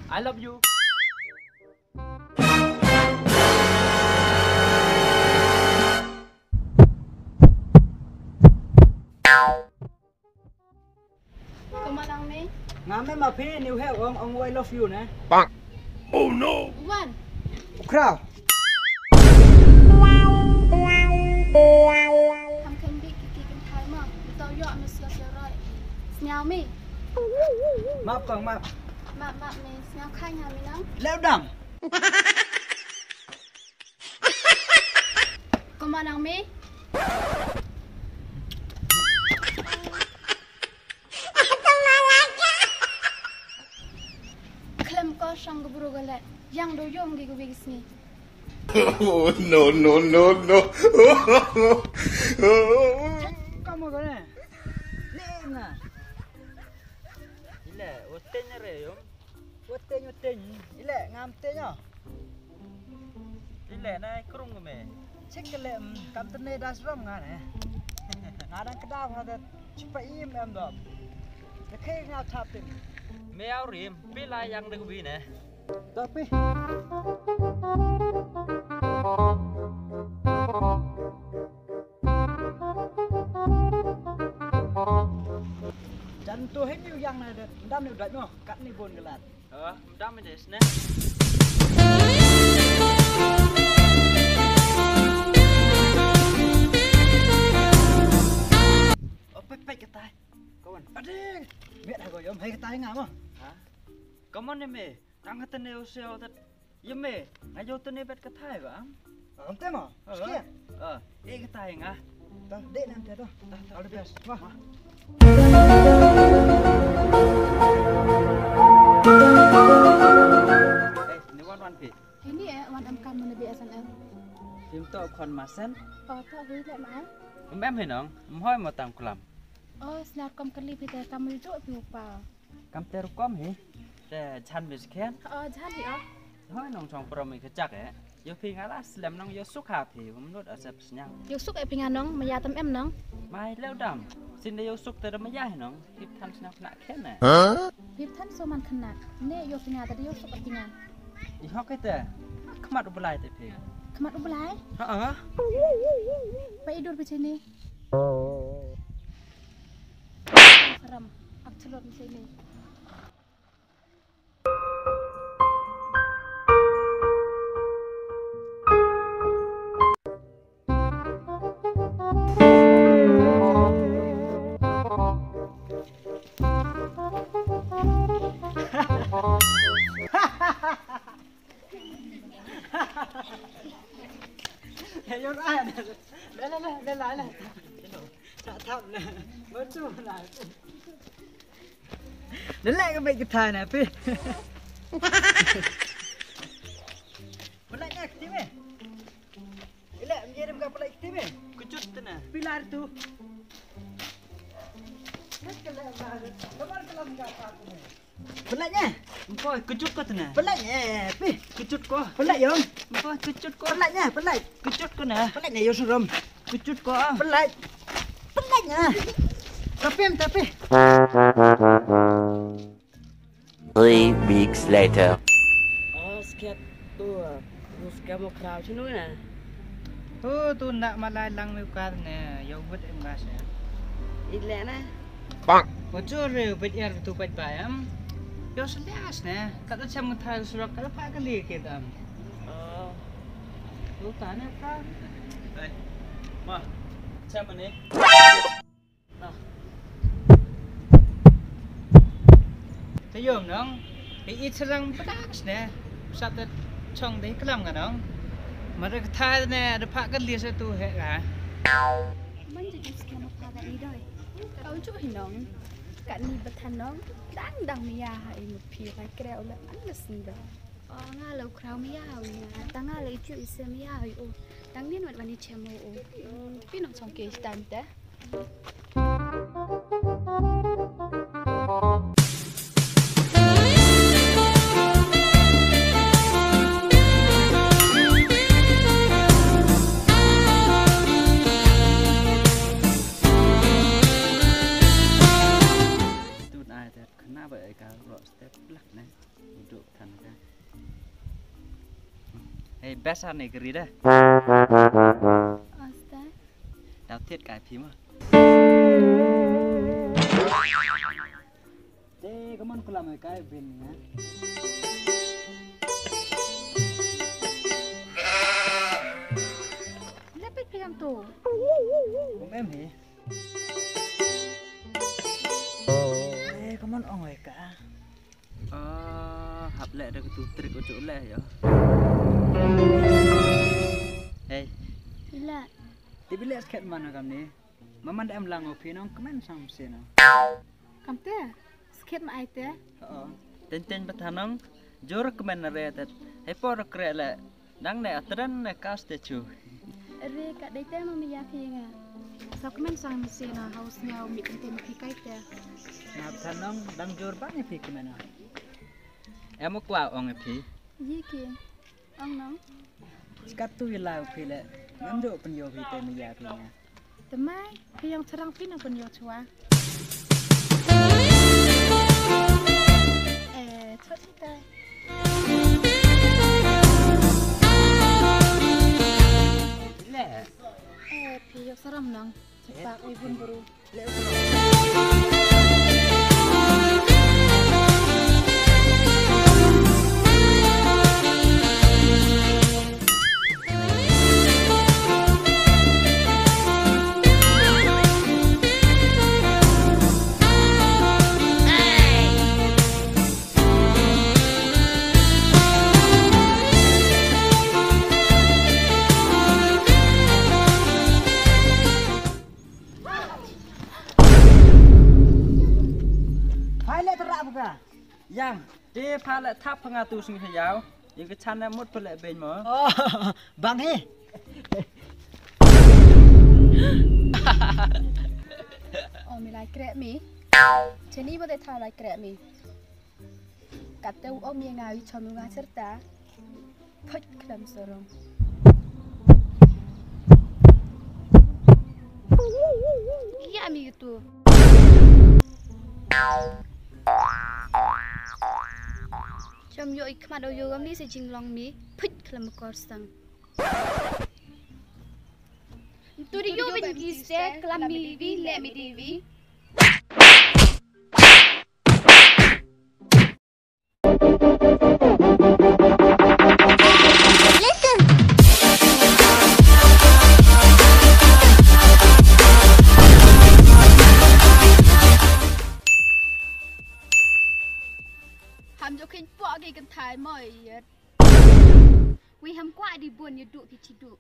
I love you. Come on, me. Ngame mà phi new help ông I love you nè. Bang. Oh no. One. Crowd. Thằng kênh bị kỳ kênh thái mà. Tao dọn nó sửa rồi. Nhau mi. Map còn map. Map mi. Nhau khai nhà mi nắng. Leo đẳng. Come on, me. Klem ko sang gubro galet. Yang do yom gi gubi gisni. Oh no no no no. Kamu kan nè. Lên nè. Ile, otenya re yom. Otenya. Ile ngam tenya. Ile nai krung ke me. Cek kele kam tene das ram ngah nè. Ngadang kedap ada cepat im em dom. Lekhe ngau thap tin. Mèo rìm, biết lai yang được vì nè. Tapi dan tu hết nhiều yang này đâm được đấy mà cắt đi buồn cái lạt. Đâm mình để nè. Pek cái tay. Kawan. Adik. Mẹ dah goyom hai cái tay ngam ah. Hả? Come on me. Đang cái tên yêu siêu thật. Yếm me. Ngay vô tên bet cái thai vậy? Ông tem à? Skia. Cái thai ngà. Dah, dek nanti dah. Dah, udah bias. Wah. Ni wan pi. Ini wan amkan mana bi SNL. Phim to kon mà sen. Tak hui lek mai. Em hay nong. Hoi mà tạm làm. Snap kom kali pite kam rijo pi upa. Cam teru com hả? Để chăn bị kén. Jan hi Hoi nong trong pro mình cái chắc ấy. Yo phi ngã lá slam nong yo suk hạp thì cũng nốt ở sập nhang. Yo suk pingan nong maya tam em nong. Mai leo đầm. Xin đây yo suk tới mà dài nong. Hip than snap nạ kén nè. Hip than so man khana. Ne yo pingan tadi yo suk pingan. Di hok cái tè. Kemat ubelai tè phi. Kemat ubelai? Pak idur di sini. Seram. Aku celur di sini. Yo ai nè. Lên lại này. Chả thầm nè. Vẫn chưa lại. Đến lại cái bệnh cái thai này phi. Vẫn lại nhạc tí mày. Cái lại em nghe em gặp lại tí mày. Kucut tu nè. Phi lại tu. Cái lại lại. Kamu kalau enggak apa nih. Belak nha. Koi kucut ko tu nè. Belak nha. Phi. Kucut ko. Belak yo. Koi kucut ko. Belak nha, belak. Kucut ko nè. Belak nha yo seram. Kucut ko. Belak. Belak nha. Tapi. 3 weeks later. Sekian tu, sekian mau crowd sini nè. Tu nak malai lang muka nè, yo buat emas ya. Ile nè. Bang. Bocor bet air tu bet bayam. Yo selias nè, kata macam ngetai surat kalau pak kali kita. Tu tanya kan. Đây. Mà. Xem mình đi. Nào. Tayom nong. Ít serang pedas nè. Satu chong deh kelam kan nong. Mari thai nè, được phá cái lia sẽ tu hệ cả. มันจะกินสแกมมาพากันนี้ด้วยเอาจุ๊บให้น้องกันนี่บัทันน้องดังไม่ยาให้หมดพี่ไปแกล้วแล้วอันละสิเด้ออ๋อง่าเราคราวไม่ยาเอาเนี่ยตั้งง่าเลยจุ๊บอีเซไม่ยาเอาโอ้ตั้งนี่วันนี้เชมโอ้พี่น้องสองเกจตันแต่ Kenapa kalau step belak nih duduk kan kan. Besar nih keri dah. Asta. Đào thiết cải phím à? Thế có món làm ở cái bên nhá. Lepet pegam tu. Không em hỉ. Thế có món ỏi cả. Hợp lệ được tu trik ở chỗ lệ vậy. Hey. Bila. Tapi lihat sket mana kami ni. Mama dah emlang ngopi nong kemen sam seno. Kam te. Sket ma ai te. Ten batan nong jor kemen nare tet. Hey por kre le. Dang ne atran ne kas te chu. Re kat dai te mama ya phi nga. Sao kemen sam seno house nyau mi kan te mi kai te. Nah batan nong dang jor banyak pi kemen. Em mau qua ông phi. Ye ki. Ong nong. Skat tu ilau pi le. Ngamdo penyo pi te mi ya pi nga. Temai, yang terang pin yang punya cua. Cepat kita. Le. Pihak seram nang. Cepat, ibun baru. Yang, dia pala tap pengatu sing hayau. Yang kecan nak mut pala ben mo. Oh, bang he. Oh, mi lai krek mi. Ceni boleh tahu lai krek mi. Kata om yang ngawi cuma ngah serta. Put kelam sorong. Iya mi itu. Chom yo ikmat do yo ni se jinglong mi put kelam korsang. Tu di yo bin giste kelam mi vi le mi di vi. Ham jo khen po cái thái mỏi. Vì ham quá đi buồn như đụ thì chỉ đụ.